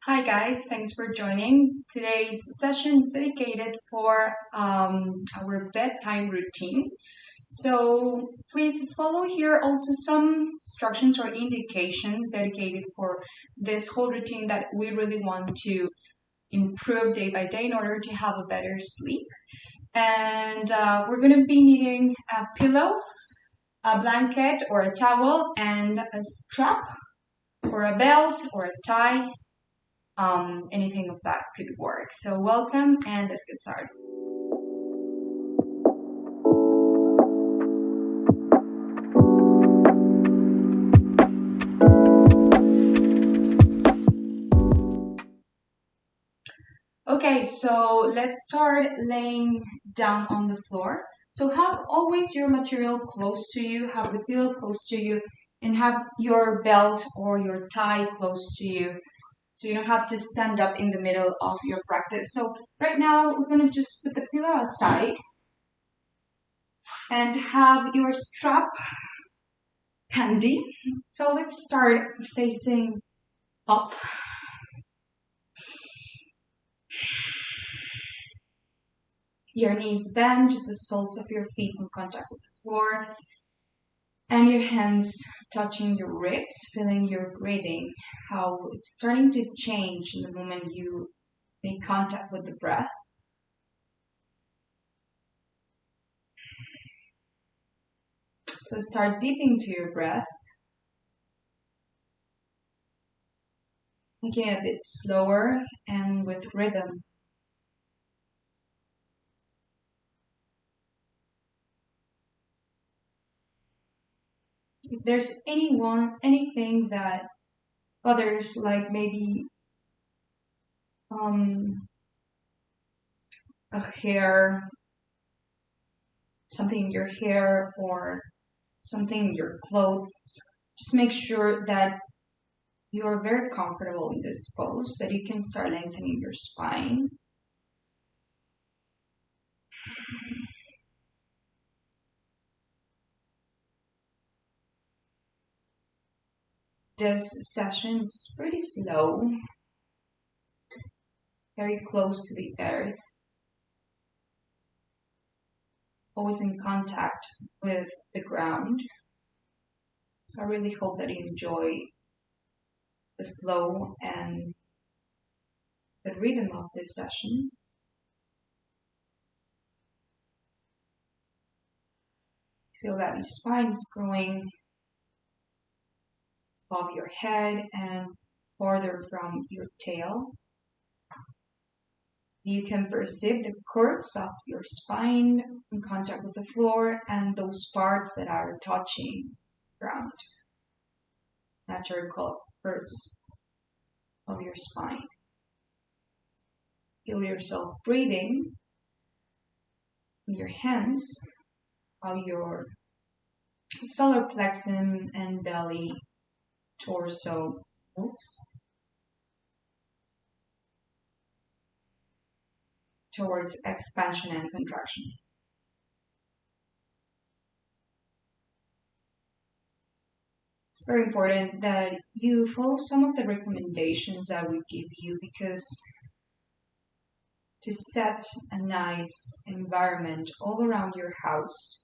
Hi guys, thanks for joining. Today's session is dedicated for our bedtime routine. So please follow here also some instructions or indications dedicated for this whole routine that we really want to improve day by day in order to have a better sleep. And we're going to be needing a pillow, a blanket or a towel, and a strap or a belt or a tie. Anything of that could work. So welcome and let's get started. Okay, so let's start laying down on the floor. So have always your material close to you, have the pillow close to you, and have your belt or your tie close to you. So you don't have to stand up in the middle of your practice. So right now we're going to just put the pillow aside and have your strap handy. So let's start facing up. Your knees bend, the soles of your feet in contact with the floor, and your hands touching your ribs, feeling your breathing, how it's starting to change in the moment you make contact with the breath. So start deep into your breath, making it a bit slower and with rhythm. If there's anything that others like maybe a hair, something in your hair or something in your clothes, just make sure that you're very comfortable in this pose, that you can start lengthening your spine. This session is pretty slow, very close to the earth, always in contact with the ground. So I really hope that you enjoy the flow and the rhythm of this session. Feel that your spine is growing above your head and farther from your tail. You can perceive the curves of your spine in contact with the floor and those parts that are touching ground. Natural curves of your spine. Feel yourself breathing in your hands, how your solar plexus and belly, torso moves towards expansion and contraction. It's very important that you follow some of the recommendations I would give you, because to set a nice environment all around your house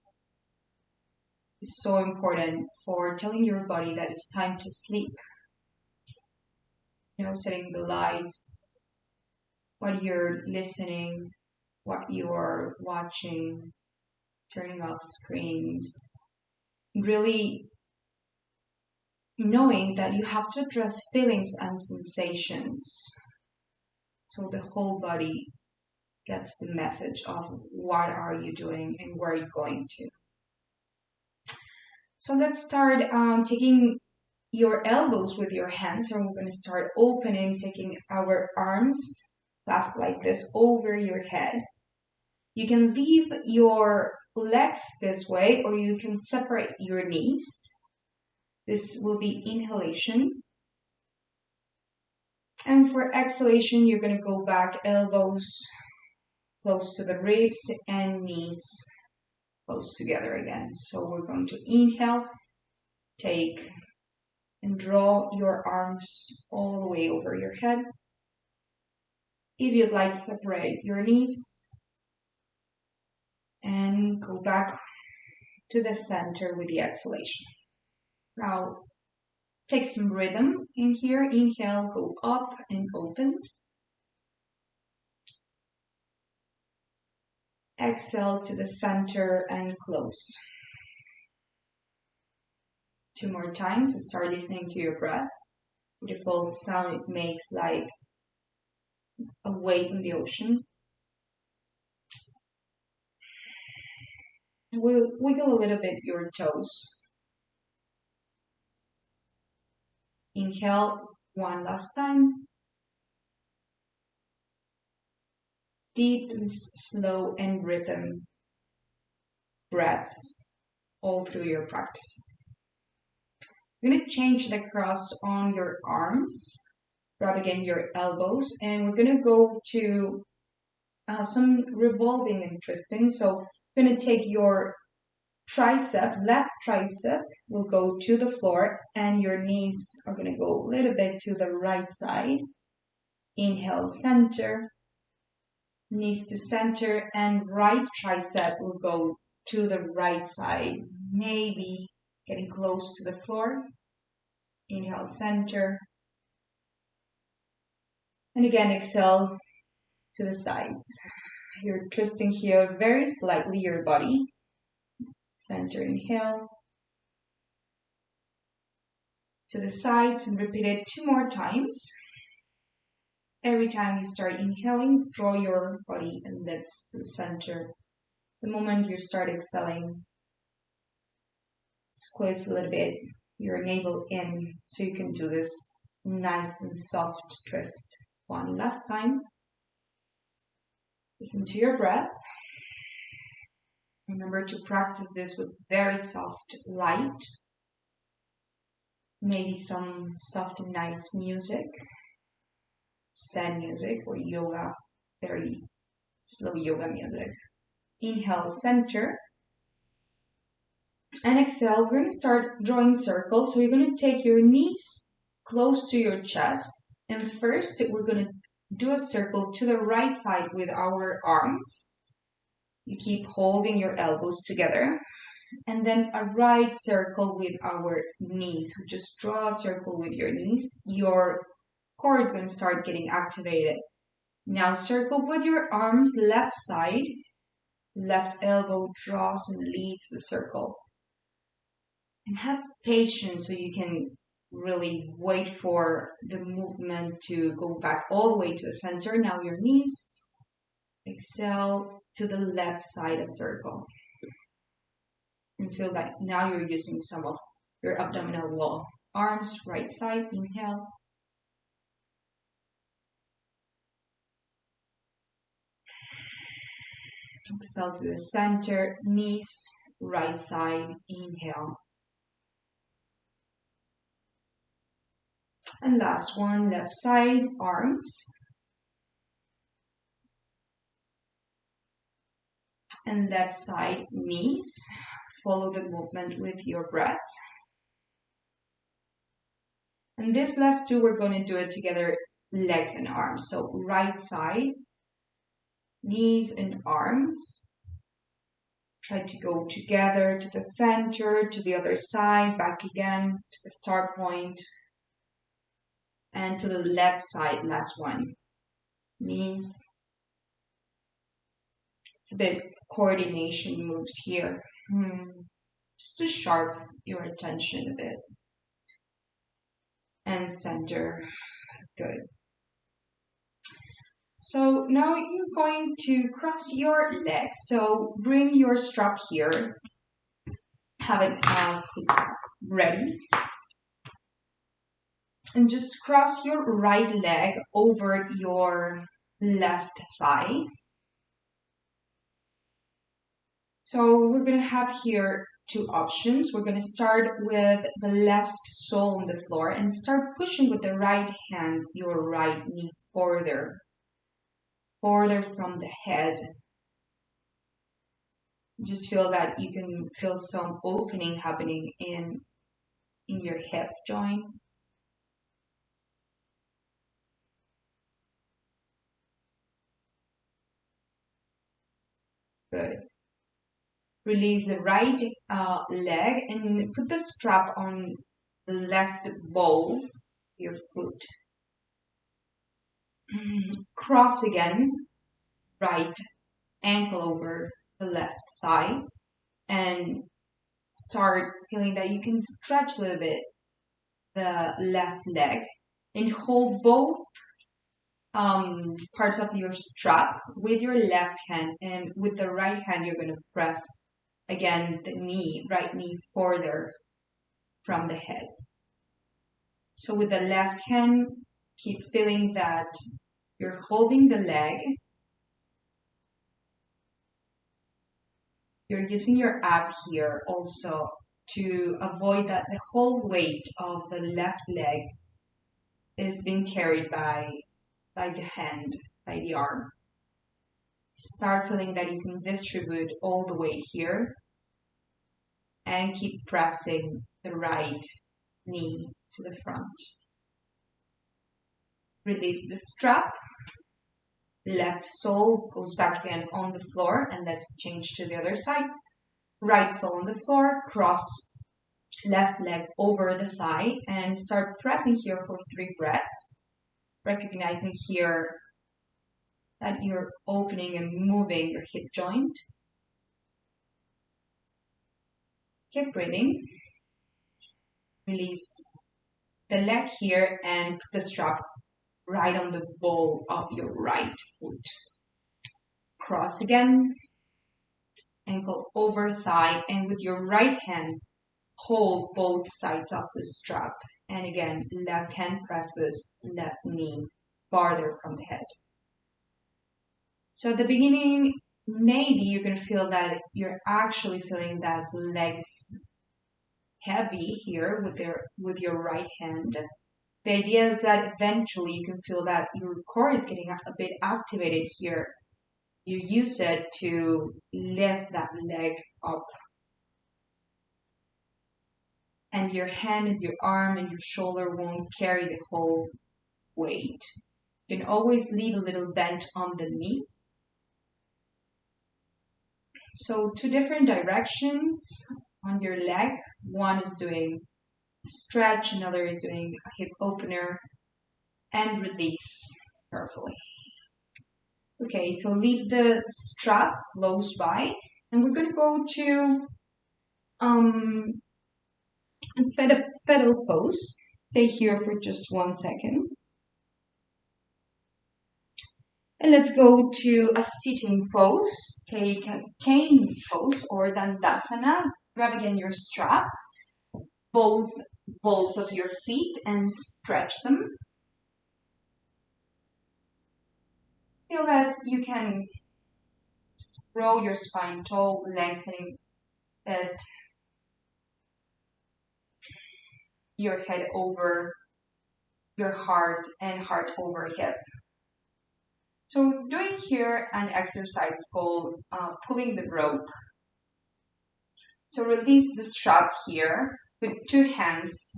is so important for telling your body that it's time to sleep. Setting the lights, what you're listening, what you're watching, turning off screens, really knowing that you have to address feelings and sensations so the whole body gets the message of what are you doing and where are you going to. So let's start taking your elbows with your hands, and we're going to start opening, taking our arms clasped like this over your head. You can leave your legs this way, or you can separate your knees. This will be inhalation. And for exhalation, you're going to go back, elbows close to the ribs and knees close together again. So we're going to inhale, take and draw your arms all the way over your head. If you'd like, separate your knees and go back to the center with the exhalation. Now, take some rhythm in here. Inhale, go up and open. Exhale to the center and close. 2 more times. Start listening to your breath. Beautiful sound it makes, like a wave in the ocean. Wiggle a little bit your toes. Inhale 1 last time. Deep and slow and rhythm breaths all through your practice. You're going to change the cross on your arms. Grab again your elbows, and we're going to go to some revolving and twisting. So you're going to take your tricep, left tricep will go to the floor, and your knees are going to go a little bit to the right side. Inhale, center, knees to center, and right tricep will go to the right side, maybe getting close to the floor. Inhale, center, and again exhale to the sides. You're twisting here very slightly your body. Center, inhale, to the sides, and repeat it 2 more times. Every time you start inhaling, draw your body and lips to the center. The moment you start exhaling, squeeze a little bit your navel in so you can do this nice and soft twist. 1 last time. Listen to your breath. Remember to practice this with very soft light. Maybe some soft and nice music. Zen music or yoga, very slow yoga music. Inhale, center. And exhale, we're going to start drawing circles. So you're going to take your knees close to your chest. And first, we're going to do a circle to the right side with our arms. You keep holding your elbows together. And then a right circle with our knees. So just draw a circle with your knees. Your core is going to start getting activated. Now circle with your arms left side. Left elbow draws and leads the circle. And have patience so you can really wait for the movement to go back all the way to the center. Now your knees. Exhale to the left side a circle. And feel like now you're using some of your abdominal wall. Arms, right side, inhale. Exhale to the center, knees, right side, inhale. And last one, left side, arms. And left side, knees. Follow the movement with your breath. And this last 2, we're going to do it together, legs and arms. So right side, knees and arms. Try to go together to the center, to the other side, back again to the start point. And to the left side, last one. Knees. It's a bit coordination moves here. Just to sharpen your attention a bit. And center. Good. So now you're going to cross your legs. So bring your strap here. Have it ready. And just cross your right leg over your left thigh. So we're going to have here 2 options. We're going to start with the left sole on the floor and start pushing with the right hand, your right knee further from the head. Just feel that you can feel some opening happening in in your hip joint. Good. Release the right leg and put the strap on the left ball, your foot. Cross again, right ankle over the left thigh, and start feeling that you can stretch a little bit the left leg and hold both parts of your strap with your left hand, and with the right hand you're going to press again the knee, right knee further from the head. So with the left hand, keep feeling that you're holding the leg. You're using your ab here also to avoid that the whole weight of the left leg is being carried by the hand, by the arm. Start feeling that you can distribute all the weight here and keep pressing the right knee to the front. Release the strap. Left sole goes back again on the floor, and let's change to the other side. Right sole on the floor, cross left leg over the thigh, and start pressing here for 3 breaths, recognizing here that you're opening and moving your hip joint. Keep breathing. Release the leg here and put the strap right on the ball of your right foot. Cross again, ankle over thigh, and with your right hand, hold both sides of the strap. And again, left hand presses left knee farther from the head. So at the beginning, maybe you're going to feel that you're actually feeling that legs heavy here with your right hand. The idea is that eventually you can feel that your core is getting a bit activated here. You use it to lift that leg up. And your hand and your arm and your shoulder won't carry the whole weight. You can always leave a little bend on the knee. So 2 different directions on your leg. One is doing stretch, another is doing a hip opener, and release carefully. Okay, so leave the strap close by, and we're going to go to fetal pose. Stay here for just 1 second. And let's go to a sitting pose. Take a cane pose or dandasana. Grab again your strap, both balls of your feet, and stretch them. Feel that you can roll your spine tall, lengthening it, your head over your heart and heart over hip. So doing here an exercise called pulling the rope. So release the strap here with 2 hands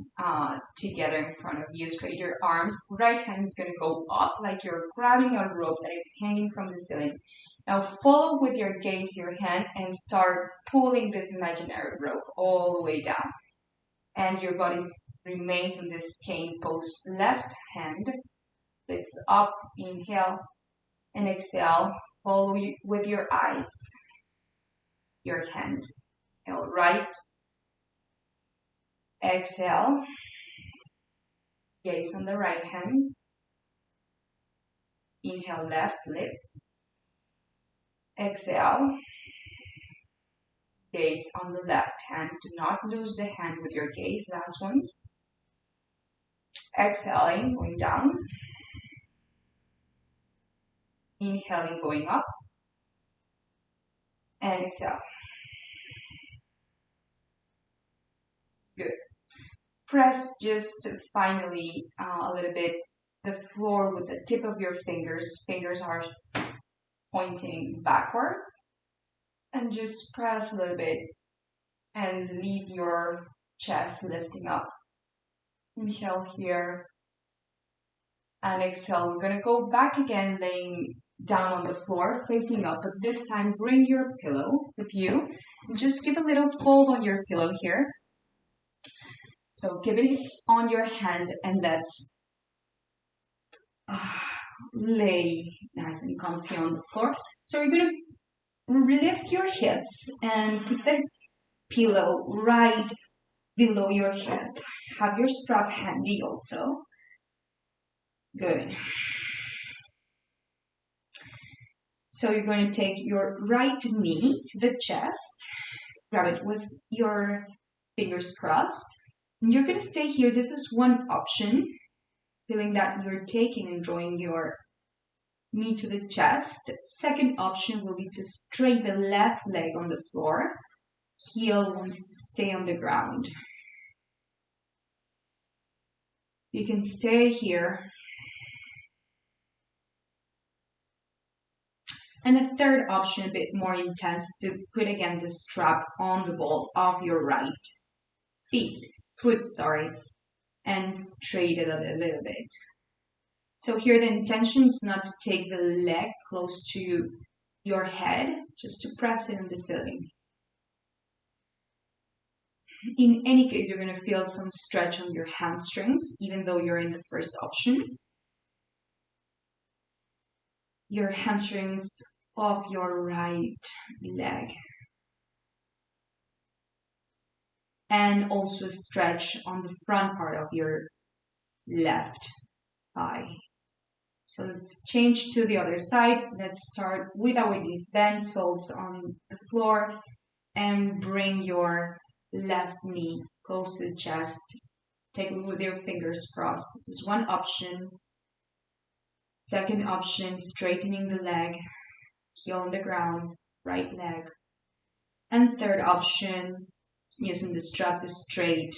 together in front of you. Straight your arms. Right hand is going to go up like you're grabbing a rope that is hanging from the ceiling. Now follow with your gaze your hand and start pulling this imaginary rope all the way down. And your body remains in this cane pose. Left hand lifts up, inhale, and exhale. Follow with your eyes, your hand. Inhale right, exhale, gaze on the right hand. Inhale left, lifts. Exhale, gaze on the left hand. Do not lose the hand with your gaze. Last ones. Exhaling, going down. Inhaling, going up. And exhale. Good. Press just finally a little bit the floor with the tip of your fingers. Fingers are pointing backwards. And just press a little bit and leave your chest lifting up Inhale here and exhale. We're gonna go back again, laying down on the floor, facing up, but this time bring your pillow with you. And just give a little fold on your pillow here. So give it on your hand and let's lay nice and comfy on the floor. So you're gonna lift your hips and put the pillow right below your head. Have your strap handy also. Good. So you're going to take your right knee to the chest, grab it with your fingers crossed, and you're going to stay here. This is one option, feeling that you're taking and drawing your knee to the chest. Second option will be to straighten the left leg on the floor. Heel wants to stay on the ground. You can stay here. And a third option, a bit more intense, to put again the strap on the ball of your right foot, and straighten it a little bit. So here the intention is not to take the leg close to your head, just to press it on the ceiling. In any case, you're going to feel some stretch on your hamstrings, even though you're in the first option. Your hamstrings of your right leg. And also stretch on the front part of your left thigh. So let's change to the other side. Let's start with our knees bent, soles on the floor, and bring your left knee close to the chest. Take it with your fingers crossed. This is one option. Second option, straightening the leg, heel on the ground, right leg. And third option, using the strap to straight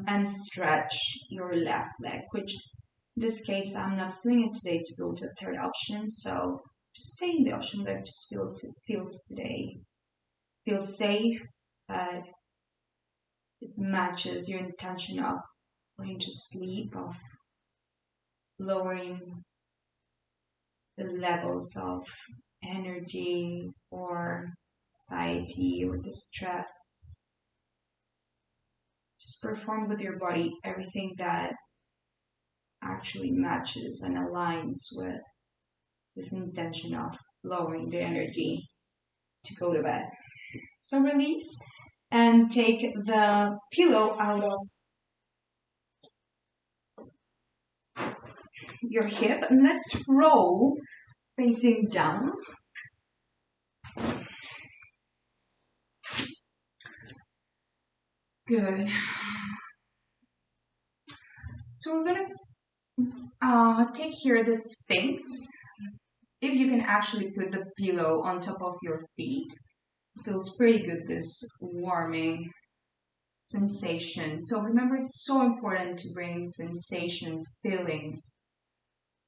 and stretch your left leg, which in this case, I'm not feeling it today to go to the third option, so just stay in the option that just feels today. Feels safe, but it matches your intention of going to sleep, of lowering the levels of energy or anxiety or distress. Just perform with your body everything that actually matches and aligns with this intention of lowering the energy to go to bed. So release and take the pillow out of your hip and let's roll facing down. Good. So we're gonna take here the Sphinx. If you can actually put the pillow on top of your feet, it feels pretty good, this warming sensation. So remember, it's so important to bring sensations, feelings,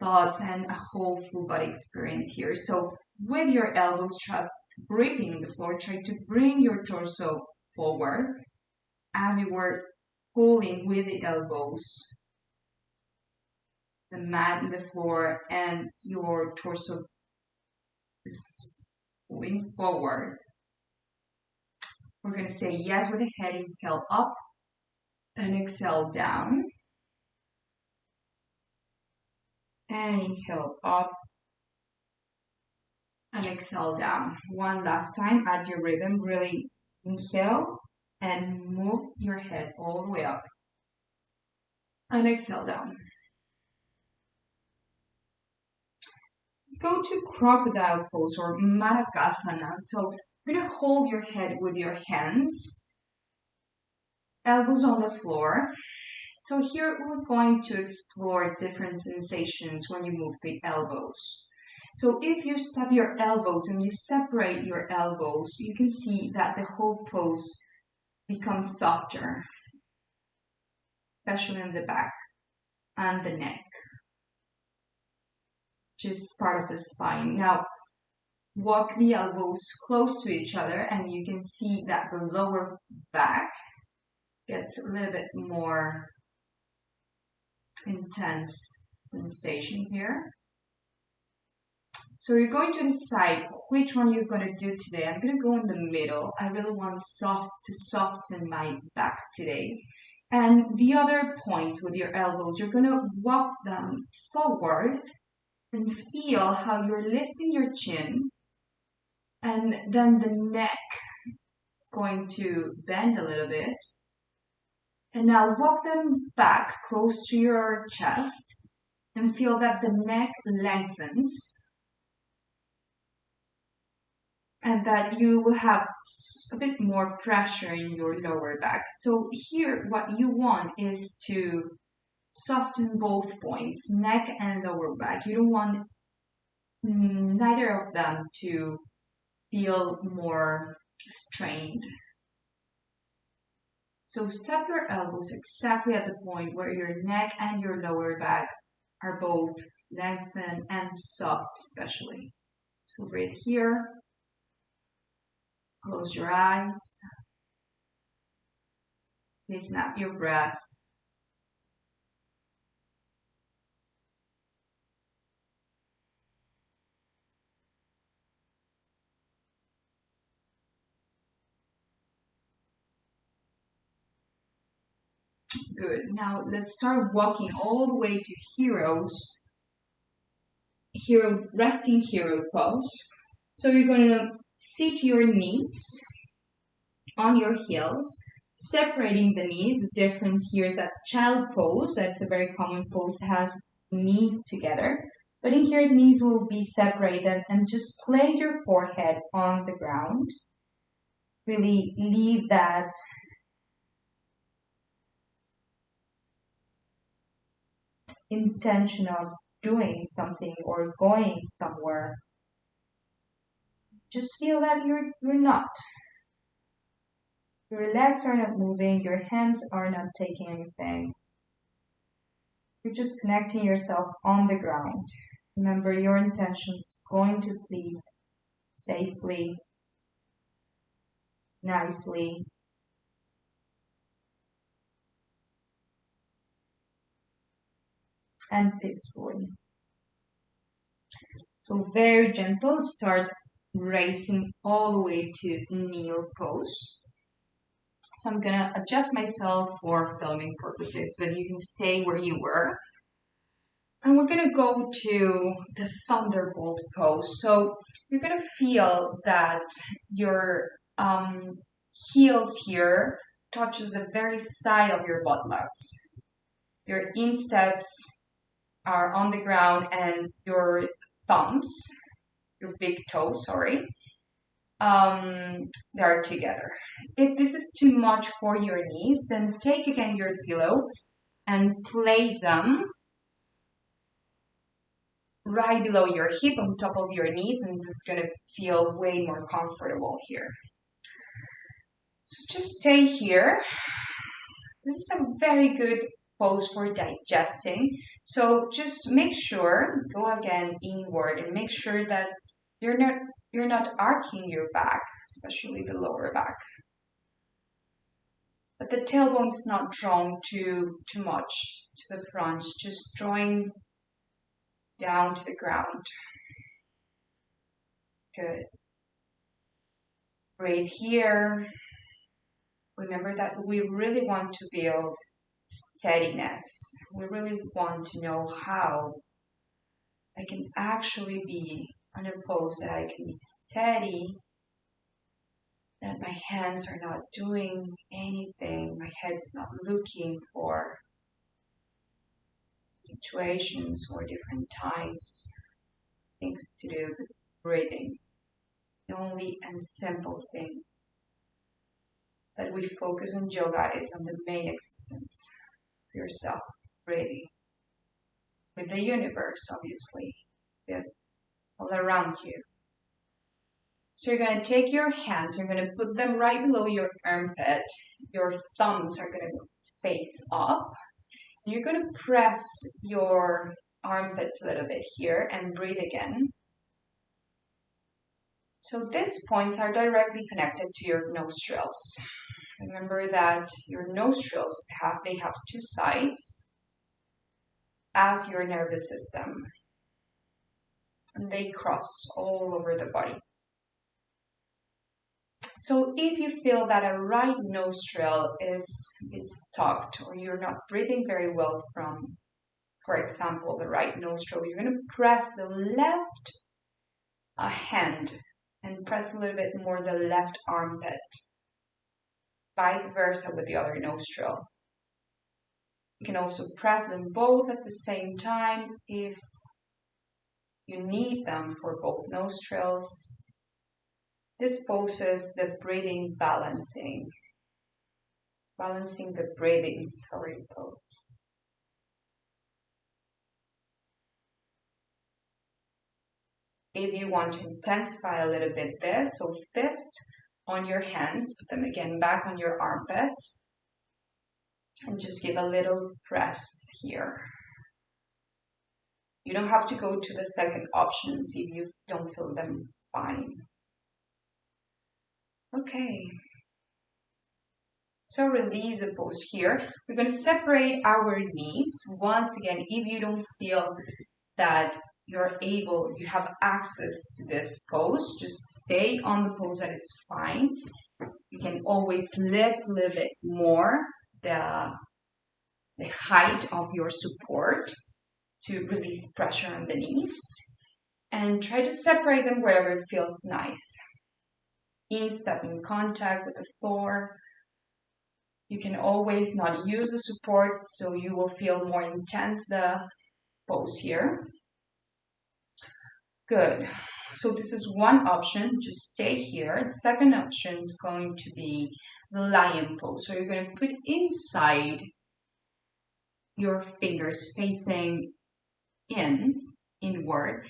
thoughts, and a whole full body experience here. So with your elbows gripping the floor, try to bring your torso forward as you were pulling with the elbows the mat and the floor, and your torso is moving forward. We're going to say yes with the head, inhale up and exhale down. And inhale up and exhale down. One last time, add your rhythm, really inhale and move your head all the way up. And exhale down. Let's go to crocodile pose or Marakasana. So you're going to hold your head with your hands, elbows on the floor. So here we're going to explore different sensations when you move the elbows. So if you step your elbows and you separate your elbows, you can see that the whole pose becomes softer, especially in the back and the neck, which is part of the spine. Now, walk the elbows close to each other and you can see that the lower back gets a little bit more intense sensation here. So you're going to decide which one you're going to do today. I'm going to go in the middle. I really want to soften my back today. And the other points with your elbows, you're going to walk them forward and feel how you're lifting your chin. And then the neck is going to bend a little bit. And now walk them back close to your chest and feel that the neck lengthens. And that you will have a bit more pressure in your lower back. So here, what you want is to soften both points, neck and lower back. You don't want neither of them to feel more strained. So step your elbows exactly at the point where your neck and your lower back are both lengthened and soft, especially. So breathe here. Close your eyes. Listen up your breath. Good. Now let's start walking all the way to resting hero pose. So you're going to sit your knees on your heels, separating the knees. The difference here is that child pose, that's a very common pose, has knees together. But in here, knees will be separated, and just place your forehead on the ground. Really leave that intention of doing something or going somewhere. Just feel that you're not. Your legs are not moving, your hands are not taking anything. You're just connecting yourself on the ground. Remember your intentions, going to sleep safely, nicely. And peacefully. So very gentle, start raising all the way to kneel pose. So I'm gonna adjust myself for filming purposes, but you can stay where you were. And we're gonna go to the thunderbolt pose. So you're gonna feel that your heels here touches the very side of your buttocks. Your insteps are on the ground and your thumbs, your big toes, sorry, they are together. If this is too much for your knees, then take again your pillow and place them right below your hip on top of your knees, and this is going to feel way more comfortable here. So just stay here. This is a very good pose for digesting. So just make sure, go again inward and make sure that you're not arcing your back, especially the lower back. But the tailbone's not drawn too much to the front, just drawing down to the ground. Good. Breathe here. Remember that we really want to build steadiness. We really want to know how I can actually be on a pose that I can be steady, that my hands are not doing anything, my head's not looking for situations or different times, things to do with breathing. The only and simple thing that we focus on yoga is on the main existence of yourself, breathing. With the universe, obviously, with all around you. So you're going to take your hands, you're going to put them right below your armpit. Your thumbs are going to face up. And you're going to press your armpits a little bit here and breathe again. So these points are directly connected to your nostrils. Remember that your nostrils, they have two sides. as your nervous system. And they cross all over the body. So if you feel that a right nostril is stopped, or you're not breathing very well from, for example, the right nostril, you're going to press the left hand and press a little bit more the left armpit. Vice versa with the other nostril. You can also press them both at the same time if you need them for both nostrils. This poses the breathing balancing the breathing pose. If you want to intensify a little bit this, so fist on your hands, put them again back on your armpits, and just give a little press here. You don't have to go to the second options if you don't feel them fine. Okay. So release the pose here. We're going to separate our knees. Once again, if you don't feel that you have access to this pose, just stay on the pose and it's fine. You can always lift a little bit more the height of your support to release pressure on the knees, and try to separate them wherever it feels nice. Instep in contact with the floor. You can always not use the support, so you will feel more intense the pose here. Good. So this is one option, just stay here. The second option is going to be the lion pose. So you're going to put inside your fingers facing inward,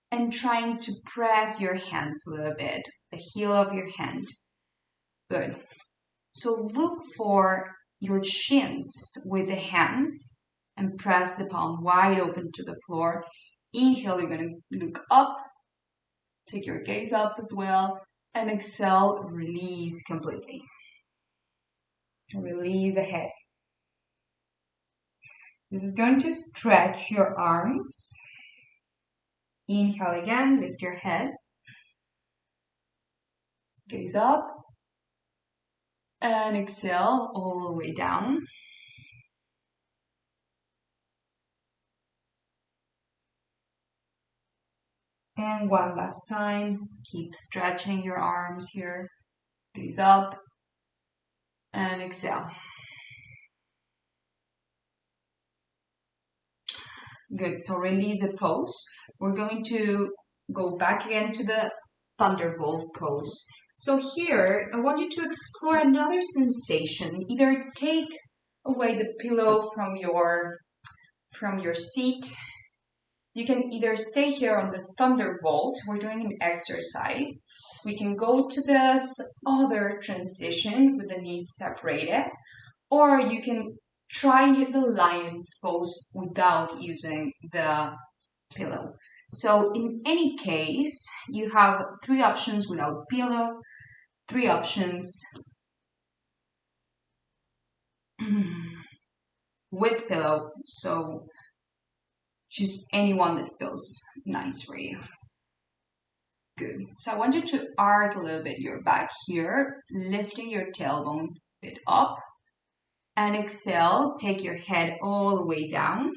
and trying to press your hands a little bit, the heel of your hand. Good. So look for your shins with the hands and press the palm wide open to the floor. Inhale, you're going to look up, take your gaze up as well, and exhale, release completely. Release the head. This is going to stretch your arms. Inhale again, lift your head. Gaze up. And exhale all the way down. And one last time, keep stretching your arms here. Gaze up. And exhale. Good, so release the pose. We're going to go back again to the thunderbolt pose. So here, I want you to explore another sensation. Either take away the pillow from your seat. You can either stay here on the thunderbolt. We're doing an exercise. We can go to this other transition with the knees separated, or you can try the lion's pose without using the pillow. So in any case, you have 3 options without pillow, 3 options with pillow. So choose any one that feels nice for you. Good. So I want you to arc a little bit your back here, lifting your tailbone a bit up. And exhale, take your head all the way down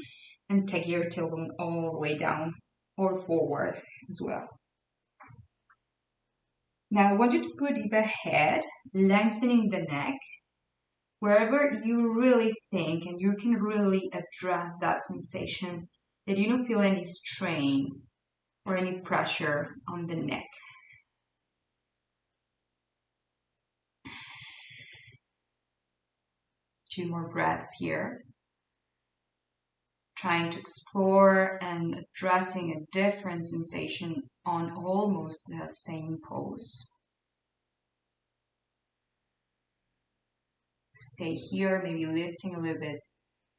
and take your tailbone all the way down or forward as well. Now I want you to put the head, lengthening the neck, wherever you really think and you can really address that sensation, that you don't feel any strain or any pressure on the neck. Two more breaths here. Trying to explore and addressing a different sensation on almost the same pose. Stay here, maybe lifting a little bit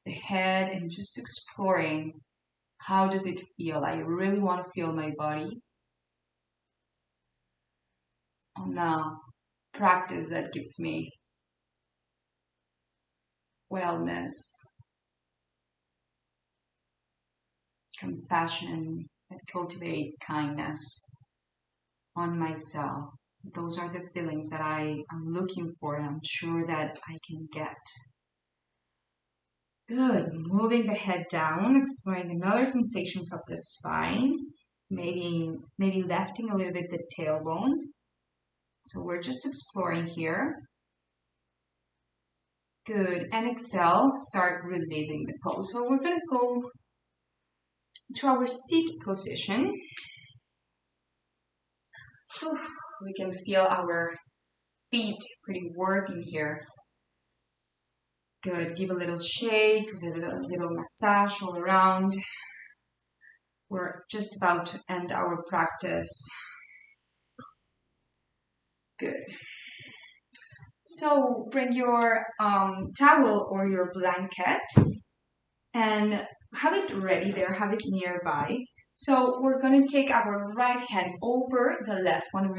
the head and just exploring, how does it feel? I really want to feel my body on a practice that gives me wellness. compassion, and cultivate kindness on myself. Those are the feelings that I am looking for and I'm sure that I can get. Good. Moving the head down, exploring another sensations of the spine. Maybe lifting a little bit the tailbone. So we're just exploring here. Good. And exhale, start releasing the pose. So we're going to go to our seat position. We can feel our feet pretty working here. Good. Give a little shake, a little massage all around. We're just about to end our practice. Good. So bring your towel or your blanket and have it ready there, have it nearby. So we're going to take our right hand over the left one.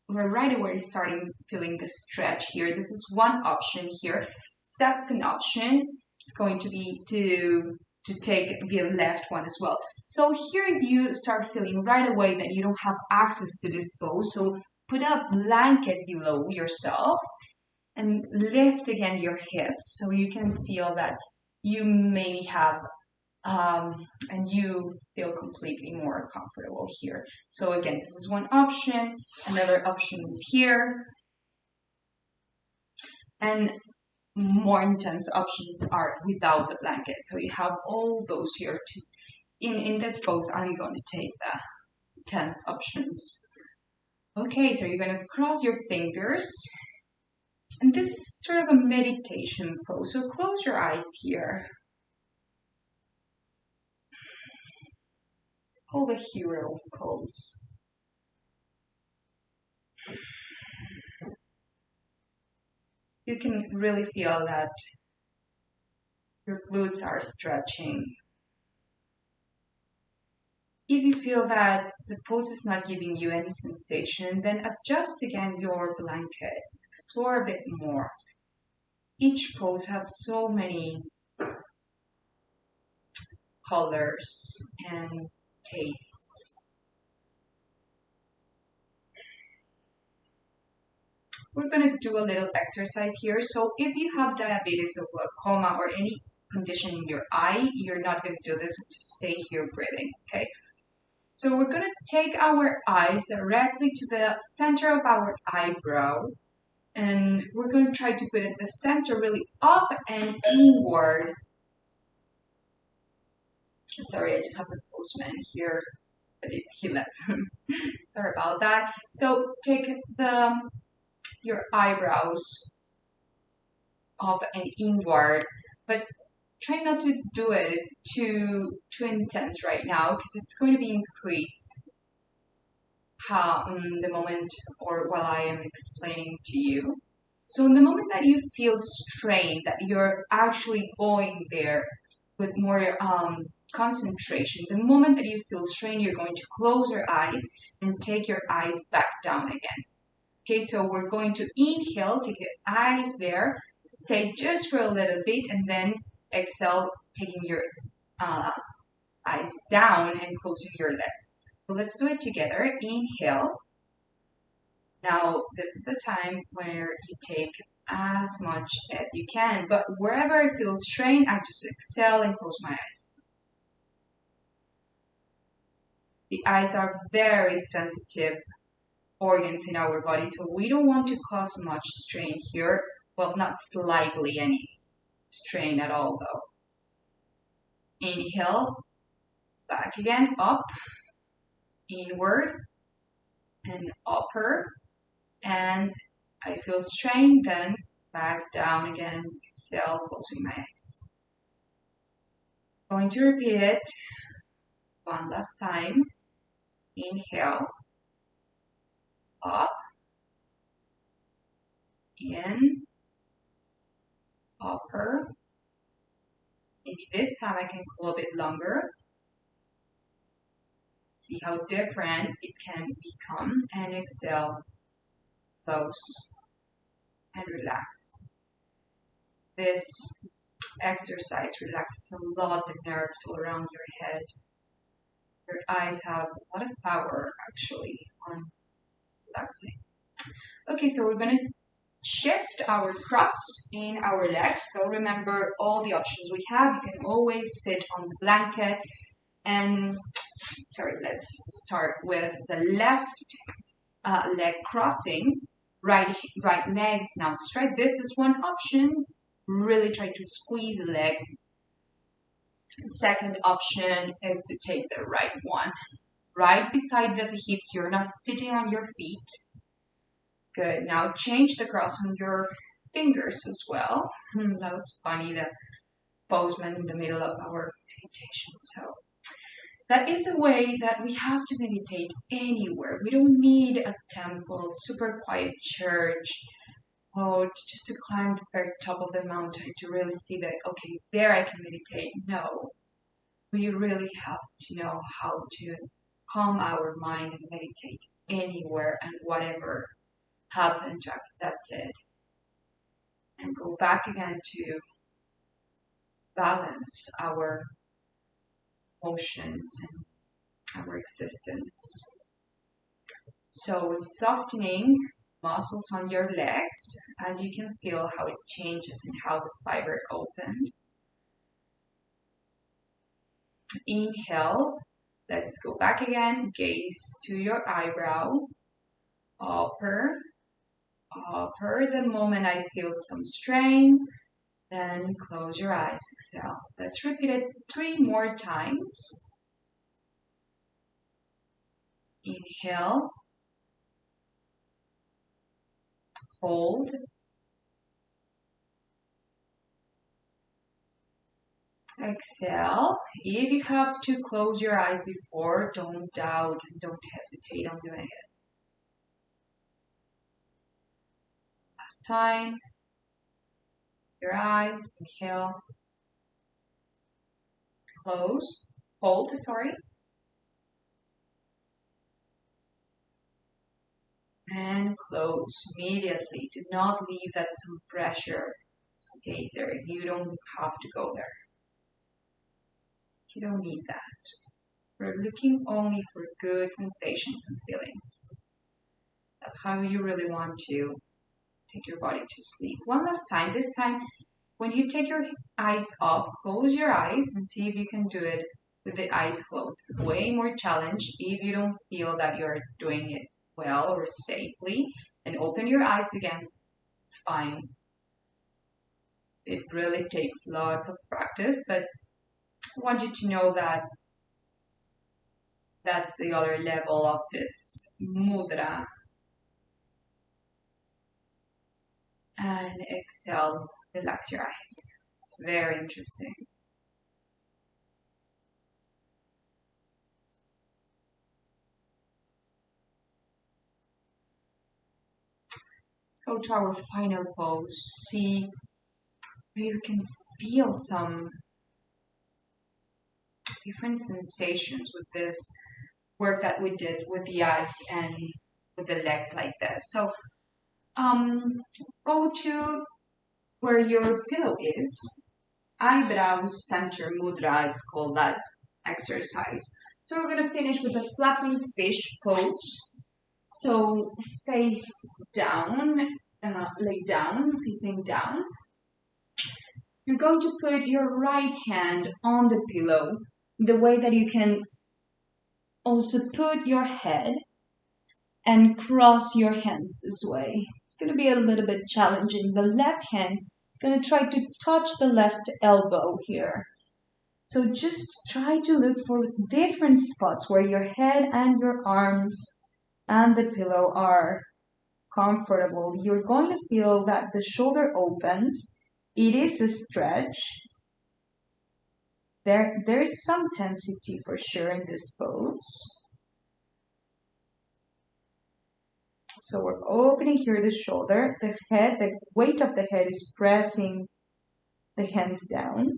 We're right away starting feeling the stretch here. This is one option here. Second option is going to be to take the left one as well. So here if you start feeling right away that you don't have access to this pose, so put a blanket below yourself and lift again your hips so you can feel that you maybe have and you feel completely more comfortable here. So again, this is one option. Another option is here. And more intense options are without the blanket. So you have all those here. In this pose, I'm going to take the intense options. Okay, so you're going to cross your fingers. And this is sort of a meditation pose. So close your eyes here. It's called a hero pose. You can really feel that your glutes are stretching. If you feel that the pose is not giving you any sensation, then adjust again your blanket. Explore a bit more. Each pose has so many colors and tastes. We're going to do a little exercise here. So if you have diabetes or glaucoma or any condition in your eye, you're not going to do this. Just stay here breathing, okay? So we're going to take our eyes directly to the center of our eyebrow. And we're going to try to put it the center really up and inward. Sorry, I just have a postman here, but he left. Sorry about that. So take your eyebrows up and inward, but try not to do it too intense right now because it's going to be increased the moment or while I am explaining to you. So in the moment that you feel strained, that you're actually going there with more concentration, the moment that you feel strained, you're going to close your eyes and take your eyes back down again. Okay, so we're going to inhale, take your eyes there, stay just for a little bit, and then exhale, taking your eyes down and closing your lids. So let's do it together. Inhale. Now, this is the time where you take as much as you can, but wherever I feel strained, I just exhale and close my eyes. The eyes are very sensitive organs in our body, so we don't want to cause much strain here. Well, not slightly any strain at all, though. Inhale, back again, up, inward, and upper, and I feel strain, then back down again, exhale, closing my eyes. Going to repeat it one last time. Inhale, up, in, upper. Maybe this time I can go a bit longer. See how different it can become. And exhale, close, and relax. This exercise relaxes a lot the nerves all around your head. Your eyes have a lot of power actually on relaxing. Okay, so we're gonna shift our cross in our legs. So remember all the options we have. You can always sit on the blanket. And sorry, let's start with the left leg crossing. Right leg is now straight. This is one option. Really try to squeeze the leg. Second option is to take the right one. Right beside the hips, you're not sitting on your feet. Good. Now change the cross on your fingers as well. That was funny, the postman in the middle of our meditation. So that is a way that we have to meditate anywhere. We don't need a temple, super quiet church, just to climb the very top of the mountain to really see that, okay, there I can meditate. No, we really have to know how to calm our mind and meditate anywhere and whatever happen, to accept it and go back again to balance our emotions and our existence. So softening muscles on your legs, as you can feel how it changes and how the fiber open. Inhale. Let's go back again. Gaze to your eyebrow. Upper. The moment I feel some strain, then close your eyes. Exhale. Let's repeat it 3 more times. Inhale. Hold. Exhale. If you have to close your eyes before, don't doubt and don't hesitate on doing it. Last time. Your eyes. Inhale. Close. Hold, sorry. And close immediately. Do not leave that some pressure stays there. You don't have to go there. You don't need that. We're looking only for good sensations and feelings. That's how you really want to take your body to sleep. One last time. This time, when you take your eyes up, close your eyes and see if you can do it with the eyes closed. Way more challenge if you don't feel that you're doing it well or safely. And open your eyes again. It's fine. It really takes lots of practice, but I want you to know that that's the other level of this mudra. And exhale, relax your eyes. It's very interesting. Let's go to our final pose. See if you can feel some different sensations with this work that we did with the eyes and with the legs like this. So go to where your pillow is. Eyebrow center mudra, it's called that exercise. So we're going to finish with a flapping fish pose. So face down, lay down, facing down. You're going to put your right hand on the pillow, the way that you can also put your head and cross your hands this way. It's going to be a little bit challenging. The left hand is going to try to touch the left elbow here. So just try to look for different spots where your head and your arms and the pillow are comfortable. You're going to feel that the shoulder opens. It is a stretch. There is some tensity for sure in this pose. So we're opening here the shoulder. The head, the weight of the head is pressing the hands down.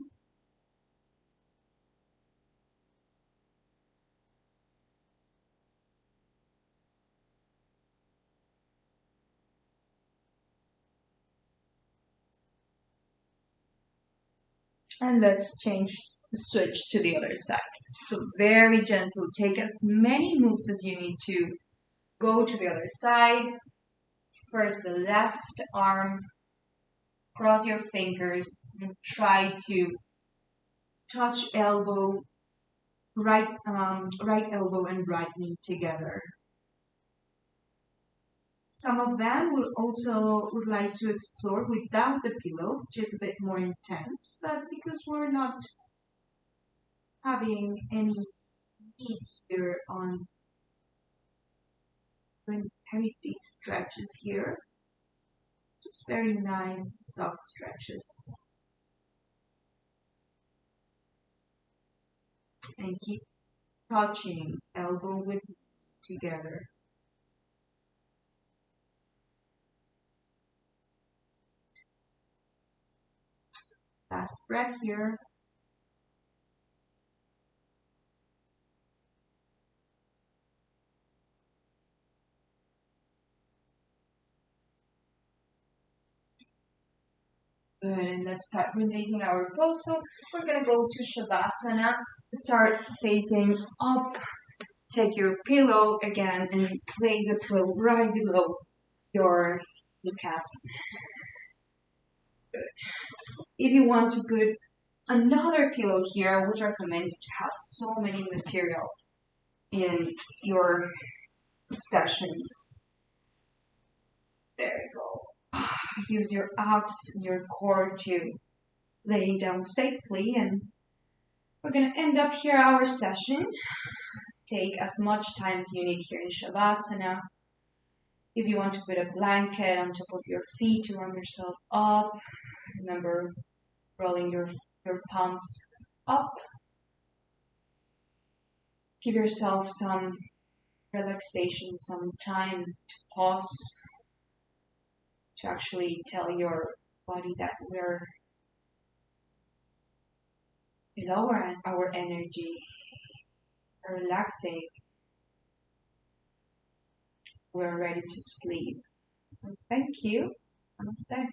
And let's change switch to the other side. So very gentle, take as many moves as you need to go to the other side. First the left arm, cross your fingers and try to touch elbow, right elbow and right knee together. Some of them would like to explore without the pillow, which is a bit more intense, but because we're not having any need here on doing very deep stretches here, just very nice soft stretches. And keep touching elbow with together. Last breath here. Good, and let's start releasing our pose. So we're gonna go to Shavasana. Start facing up. Take your pillow again and place the pillow right below your kneecaps. Good. If you want to put another pillow here, I would recommend you to have so many material in your sessions. There you go. Use your abs and your core to lay down safely, and we're gonna end up here our session. Take as much time as you need here in Shavasana. If you want to put a blanket on top of your feet to warm yourself up, remember rolling your palms up. Give yourself some relaxation, some time to pause, to actually tell your body that we're lower our energy, we're relaxing, we're ready to sleep. So thank you. Namaste.